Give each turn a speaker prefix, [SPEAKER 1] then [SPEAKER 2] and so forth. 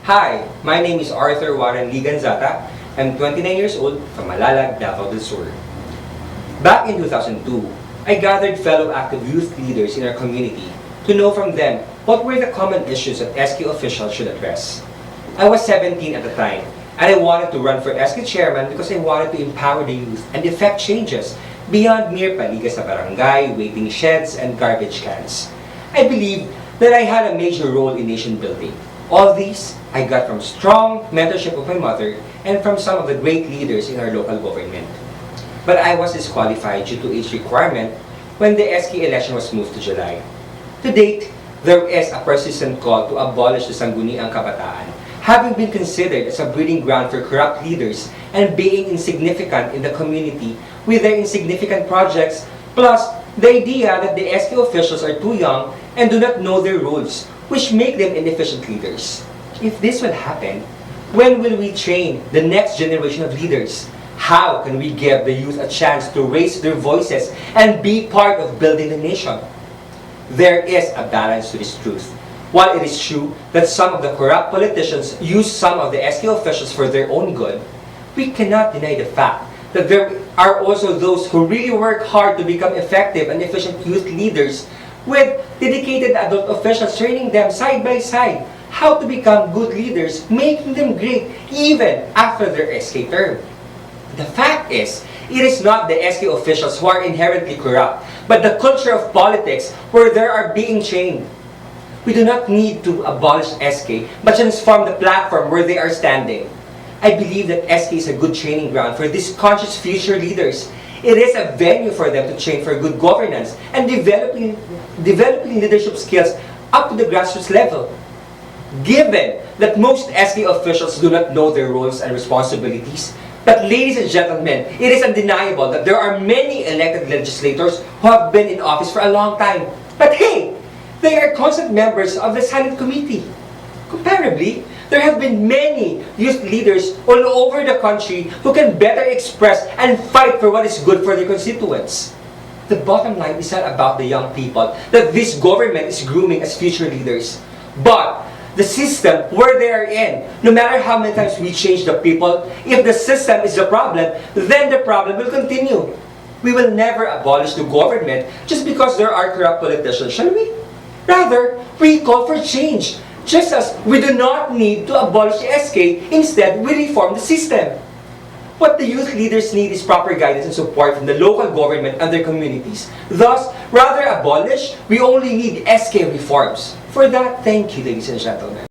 [SPEAKER 1] Hi, my name is Arthur Warren Zata. I'm 29 years old from Malalag, Davao del Sur. Back in 2002, I gathered fellow active youth leaders in our community to know from them what were the common issues that SK officials should address. I was 17 at the time, and I wanted to run for SK chairman because I wanted to empower the youth and effect changes beyond mere paliga sa barangay, waiting sheds, and garbage cans. I believed that I had a major role in nation building. All these I got from strong mentorship of my mother and from some of the great leaders in our local government. But I was disqualified due to age requirement when the SK election was moved to July. To date, there is a persistent call to abolish the Sangguniang Kabataan, having been considered as a breeding ground for corrupt leaders and being insignificant in the community with their insignificant projects, plus the idea that the SK officials are too young and do not know their roles, which make them inefficient leaders. If this will happen, when will we train the next generation of leaders? How can we give the youth a chance to raise their voices and be part of building the nation? There is a balance to this truth. While it is true that some of the corrupt politicians use some of the SK officials for their own good, we cannot deny the fact that there are also those who really work hard to become effective and efficient youth leaders with dedicated adult officials training them side by side how to become good leaders, making them great even after their SK term. The fact is, it is not the SK officials who are inherently corrupt, but the culture of politics where they are being trained. We do not need to abolish SK, but transform the platform where they are standing. I believe that SK is a good training ground for these conscious future leaders. It is a venue for them to train for good governance and developing leadership skills up to the grassroots level. Given that most SK officials do not know their roles and responsibilities, but ladies and gentlemen, it is undeniable that there are many elected legislators who have been in office for a long time. But hey, they are constant members of the Senate Committee. Comparably, there have been many youth leaders all over the country who can better express and fight for what is good for their constituents. The bottom line is not about the young people that this government is grooming as future leaders, but the system where they are in. No matter how many times we change the people, if the system is the problem, then the problem will continue. We will never abolish the government just because there are corrupt politicians, shall we? Rather, we call for change. Just as we do not need to abolish the SK, instead we reform the system. What the youth leaders need is proper guidance and support from the local government and their communities. Thus, rather abolish, we only need SK reforms. For that, thank you, ladies and gentlemen.